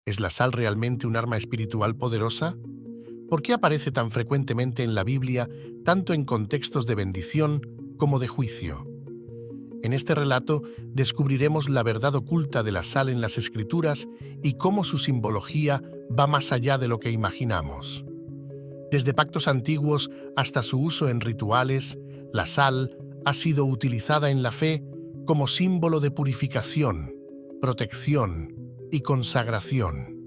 ¿Es la sal realmente un arma espiritual poderosa? ¿Por qué aparece tan frecuentemente en la Biblia, tanto en contextos de bendición como de juicio? En este relato descubriremos la verdad oculta de la sal en las Escrituras y cómo su simbología va más allá de lo que imaginamos. Desde pactos antiguos hasta su uso en rituales, la sal ha sido utilizada en la fe como símbolo de purificación, protección y consagración.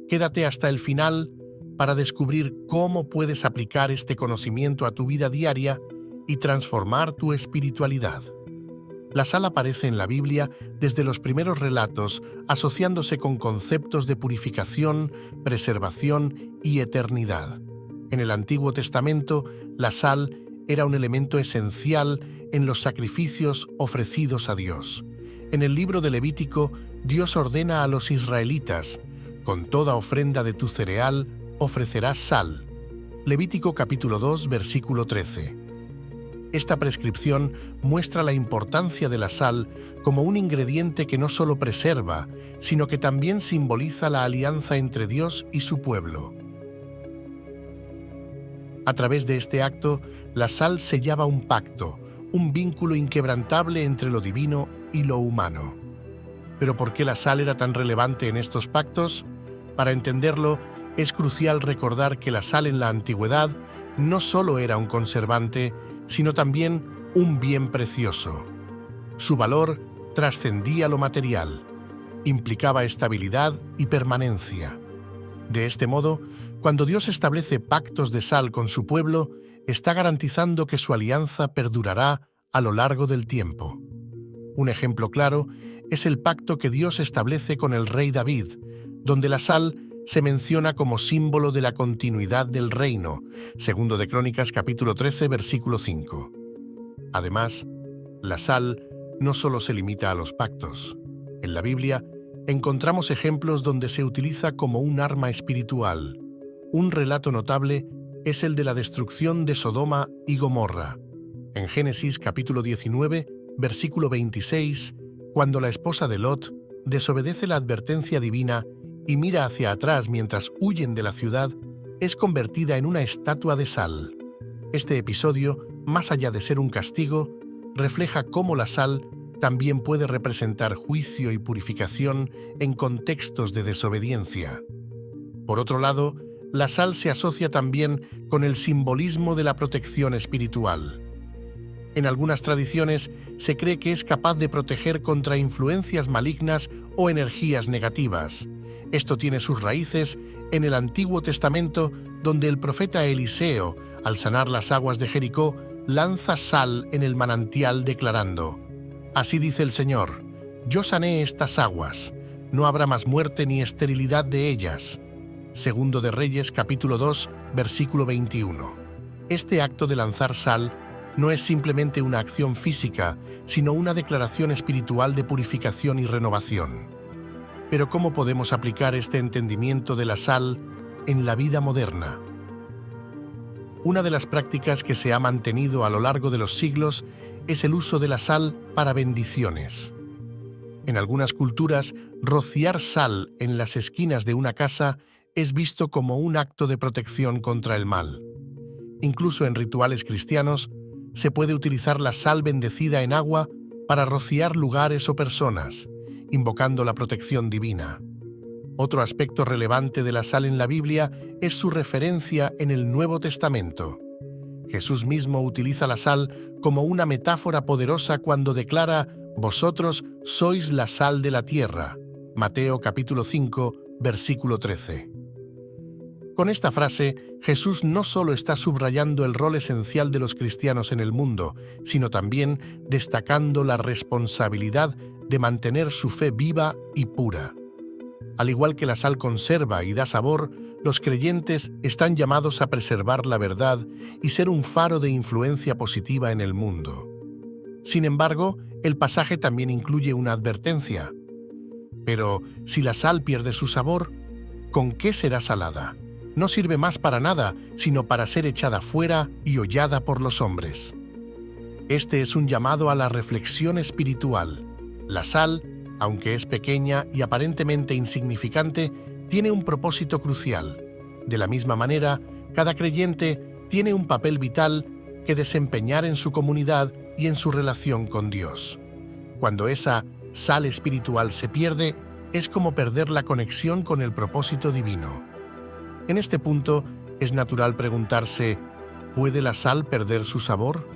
Quédate hasta el final para descubrir cómo puedes aplicar este conocimiento a tu vida diaria y transformar tu espiritualidad. La sal aparece en la Biblia desde los primeros relatos, asociándose con conceptos de purificación, preservación y eternidad. En el Antiguo Testamento, la sal era un elemento esencial en los sacrificios ofrecidos a Dios. En el libro de Levítico, Dios ordena a los israelitas: «Con toda ofrenda de tu cereal ofrecerás sal». Levítico capítulo 2, versículo 13. Esta prescripción muestra la importancia de la sal como un ingrediente que no solo preserva, sino que también simboliza la alianza entre Dios y su pueblo. A través de este acto, la sal sellaba un pacto, un vínculo inquebrantable entre lo divino y lo humano. ¿Pero por qué la sal era tan relevante en estos pactos? Para entenderlo, es crucial recordar que la sal en la antigüedad no solo era un conservante, sino también un bien precioso. Su valor trascendía lo material, implicaba estabilidad y permanencia. De este modo, cuando Dios establece pactos de sal con su pueblo, está garantizando que su alianza perdurará a lo largo del tiempo. Un ejemplo claro es el pacto que Dios establece con el rey David, donde la sal se menciona como símbolo de la continuidad del reino, segundo de Crónicas capítulo 13, versículo 5. Además, la sal no solo se limita a los pactos. En la Biblia encontramos ejemplos donde se utiliza como un arma espiritual. Un relato notable es el de la destrucción de Sodoma y Gomorra. En Génesis capítulo 19, versículo 26, cuando la esposa de Lot desobedece la advertencia divina y mira hacia atrás mientras huyen de la ciudad, es convertida en una estatua de sal. Este episodio, más allá de ser un castigo, refleja cómo la sal también puede representar juicio y purificación en contextos de desobediencia. Por otro lado, la sal se asocia también con el simbolismo de la protección espiritual. En algunas tradiciones se cree que es capaz de proteger contra influencias malignas o energías negativas. Esto tiene sus raíces en el Antiguo Testamento, donde el profeta Eliseo, al sanar las aguas de Jericó, lanza sal en el manantial declarando: «Así dice el Señor, yo sané estas aguas, no habrá más muerte ni esterilidad de ellas». Segundo de Reyes capítulo 2, versículo 21. Este acto de lanzar sal no es simplemente una acción física, sino una declaración espiritual de purificación y renovación. Pero ¿cómo podemos aplicar este entendimiento de la sal en la vida moderna? Una de las prácticas que se ha mantenido a lo largo de los siglos es el uso de la sal para bendiciones. En algunas culturas, rociar sal en las esquinas de una casa es visto como un acto de protección contra el mal. Incluso en rituales cristianos, se puede utilizar la sal bendecida en agua para rociar lugares o personas, invocando la protección divina. Otro aspecto relevante de la sal en la Biblia es su referencia en el Nuevo Testamento. Jesús mismo utiliza la sal como una metáfora poderosa cuando declara: «Vosotros sois la sal de la tierra». Mateo capítulo 5, versículo 13. Con esta frase, Jesús no solo está subrayando el rol esencial de los cristianos en el mundo, sino también destacando la responsabilidad de mantener su fe viva y pura. Al igual que la sal conserva y da sabor, los creyentes están llamados a preservar la verdad y ser un faro de influencia positiva en el mundo. Sin embargo, el pasaje también incluye una advertencia. Pero, si la sal pierde su sabor, ¿con qué será salada? No sirve más para nada, sino para ser echada fuera y hollada por los hombres. Este es un llamado a la reflexión espiritual. La sal Aunque es pequeña y aparentemente insignificante, tiene un propósito crucial. De la misma manera, cada creyente tiene un papel vital que desempeñar en su comunidad y en su relación con Dios. Cuando esa sal espiritual se pierde, es como perder la conexión con el propósito divino. En este punto, es natural preguntarse, ¿puede la sal perder su sabor?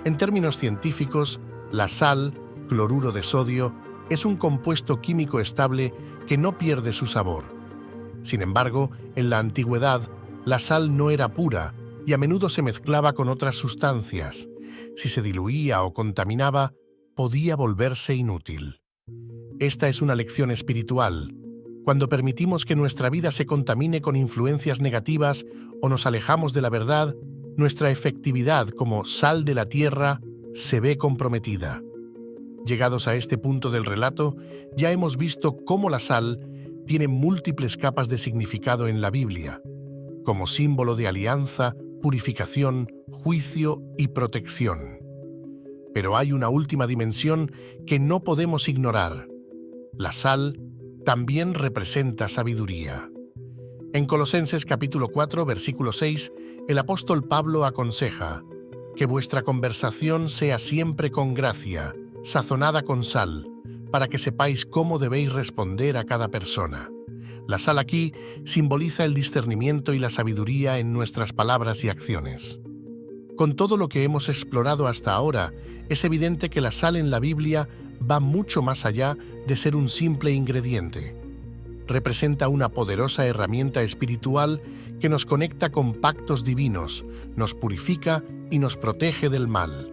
En términos científicos, la sal, cloruro de sodio, es un compuesto químico estable que no pierde su sabor. Sin embargo, en la antigüedad, la sal no era pura y a menudo se mezclaba con otras sustancias. Si se diluía o contaminaba, podía volverse inútil. Esta es una lección espiritual. Cuando permitimos que nuestra vida se contamine con influencias negativas o nos alejamos de la verdad, nuestra efectividad como sal de la tierra se ve comprometida. Llegados a este punto del relato, ya hemos visto cómo la sal tiene múltiples capas de significado en la Biblia, como símbolo de alianza, purificación, juicio y protección. Pero hay una última dimensión que no podemos ignorar. La sal también representa sabiduría. En Colosenses capítulo 4, versículo 6, el apóstol Pablo aconseja que vuestra conversación sea siempre con gracia, sazonada con sal, para que sepáis cómo debéis responder a cada persona. La sal aquí simboliza el discernimiento y la sabiduría en nuestras palabras y acciones. Con todo lo que hemos explorado hasta ahora, es evidente que la sal en la Biblia va mucho más allá de ser un simple ingrediente. Representa una poderosa herramienta espiritual que nos conecta con pactos divinos, nos purifica y nos protege del mal.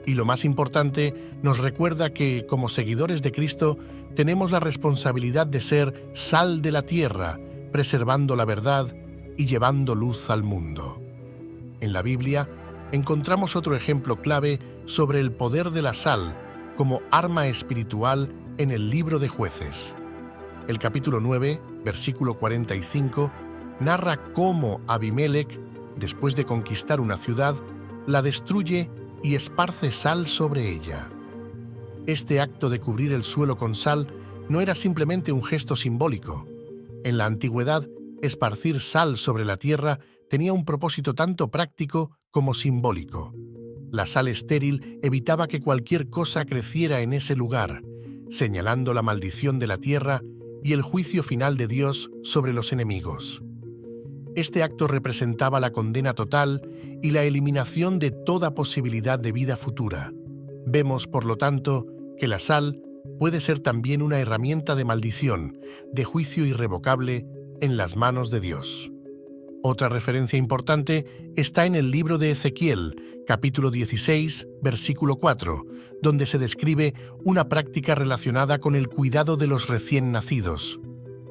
Y lo más importante, nos recuerda que, como seguidores de Cristo, tenemos la responsabilidad de ser sal de la tierra, preservando la verdad y llevando luz al mundo. En la Biblia, encontramos otro ejemplo clave sobre el poder de la sal como arma espiritual en el libro de Jueces. El capítulo 9, versículo 45, narra cómo Abimelec, después de conquistar una ciudad, la destruye y esparce sal sobre ella. Este acto de cubrir el suelo con sal no era simplemente un gesto simbólico. En la antigüedad, esparcir sal sobre la tierra tenía un propósito tanto práctico como simbólico. La sal estéril evitaba que cualquier cosa creciera en ese lugar, señalando la maldición de la tierra y el juicio final de Dios sobre los enemigos. Este acto representaba la condena total y la eliminación de toda posibilidad de vida futura. Vemos, por lo tanto, que la sal puede ser también una herramienta de maldición, de juicio irrevocable en las manos de Dios. Otra referencia importante está en el libro de Ezequiel, capítulo 16, versículo 4, donde se describe una práctica relacionada con el cuidado de los recién nacidos.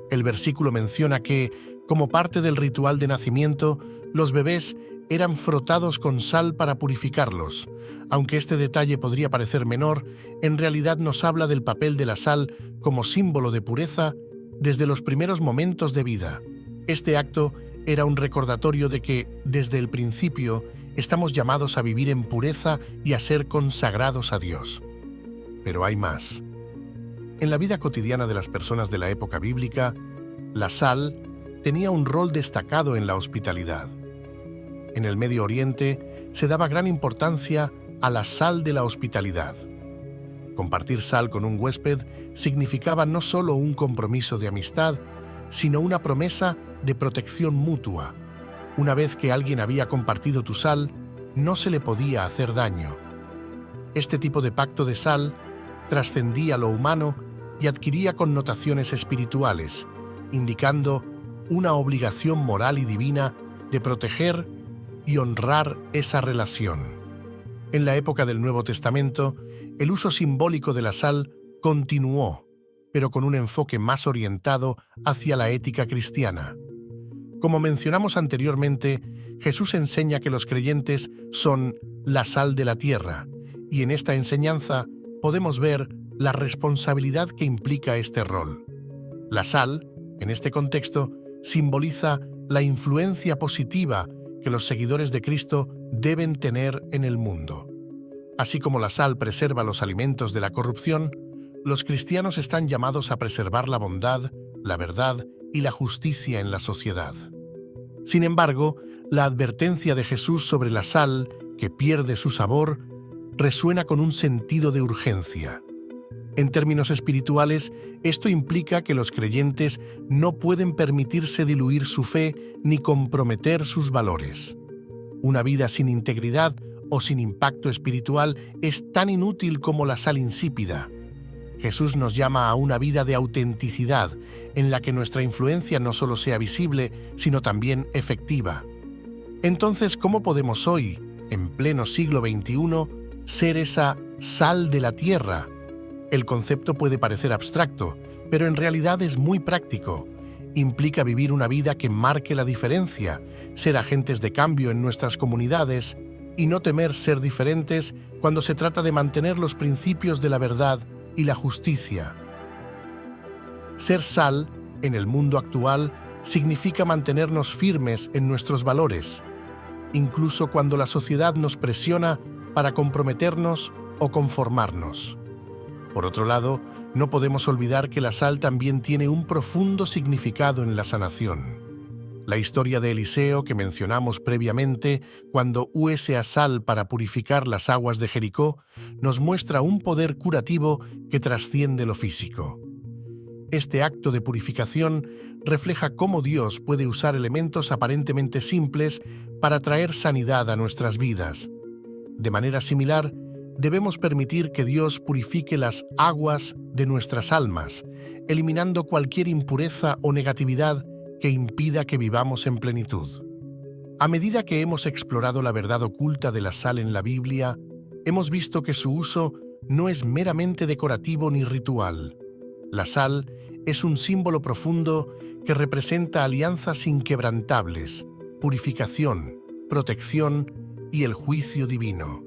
El versículo menciona que, como parte del ritual de nacimiento, los bebés eran frotados con sal para purificarlos. Aunque este detalle podría parecer menor, en realidad nos habla del papel de la sal como símbolo de pureza desde los primeros momentos de vida. Este acto era un recordatorio de que, desde el principio, estamos llamados a vivir en pureza y a ser consagrados a Dios. Pero hay más. En la vida cotidiana de las personas de la época bíblica, la sal tenía un rol destacado en la hospitalidad. En el Medio Oriente se daba gran importancia a la sal de la hospitalidad. Compartir sal con un huésped significaba no solo un compromiso de amistad, sino una promesa de protección mutua. Una vez que alguien había compartido tu sal, no se le podía hacer daño. Este tipo de pacto de sal trascendía lo humano y adquiría connotaciones espirituales, indicando una obligación moral y divina de proteger y honrar esa relación. En la época del Nuevo Testamento, el uso simbólico de la sal continuó, pero con un enfoque más orientado hacia la ética cristiana. Como mencionamos anteriormente, Jesús enseña que los creyentes son la sal de la tierra, y en esta enseñanza podemos ver la responsabilidad que implica este rol. La sal, en este contexto, simboliza la influencia positiva que los seguidores de Cristo deben tener en el mundo. Así como la sal preserva los alimentos de la corrupción, Los cristianos están llamados a preservar la bondad, la verdad y la justicia en la sociedad. Sin embargo, la advertencia de Jesús sobre la sal, que pierde su sabor, resuena con un sentido de urgencia. En términos espirituales, esto implica que los creyentes no pueden permitirse diluir su fe ni comprometer sus valores. Una vida sin integridad o sin impacto espiritual es tan inútil como la sal insípida. Jesús nos llama a una vida de autenticidad, en la que nuestra influencia no solo sea visible, sino también efectiva. Entonces, ¿cómo podemos hoy, en pleno siglo XXI, ser esa sal de la tierra? El concepto puede parecer abstracto, pero en realidad es muy práctico. Implica vivir una vida que marque la diferencia, ser agentes de cambio en nuestras comunidades y no temer ser diferentes cuando se trata de mantener los principios de la verdad y la justicia. Ser sal, en el mundo actual, significa mantenernos firmes en nuestros valores, incluso cuando la sociedad nos presiona para comprometernos o conformarnos. Por otro lado, no podemos olvidar que la sal también tiene un profundo significado en la sanación. La historia de Eliseo que mencionamos previamente, cuando usa sal para purificar las aguas de Jericó, nos muestra un poder curativo que trasciende lo físico. Este acto de purificación refleja cómo Dios puede usar elementos aparentemente simples para traer sanidad a nuestras vidas. De manera similar, debemos permitir que Dios purifique las aguas de nuestras almas, eliminando cualquier impureza o negatividad que impida que vivamos en plenitud. A medida que hemos explorado la verdad oculta de la sal en la Biblia, hemos visto que su uso no es meramente decorativo ni ritual. La sal es un símbolo profundo que representa alianzas inquebrantables, purificación, protección y el juicio divino.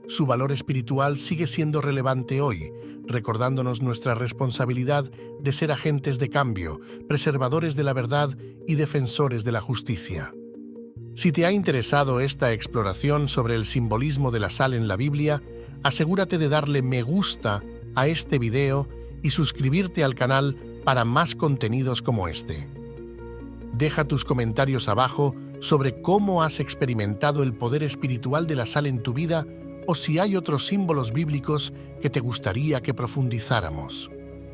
Su valor espiritual sigue siendo relevante hoy, recordándonos nuestra responsabilidad de ser agentes de cambio, preservadores de la verdad y defensores de la justicia. Si te ha interesado esta exploración sobre el simbolismo de la sal en la Biblia, asegúrate de darle me gusta a este video y suscribirte al canal para más contenidos como este. Deja tus comentarios abajo sobre cómo has experimentado el poder espiritual de la sal en tu vida o si hay otros símbolos bíblicos que te gustaría que profundizáramos.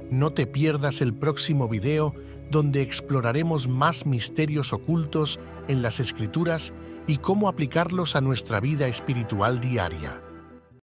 No te pierdas el próximo video donde exploraremos más misterios ocultos en las Escrituras y cómo aplicarlos a nuestra vida espiritual diaria.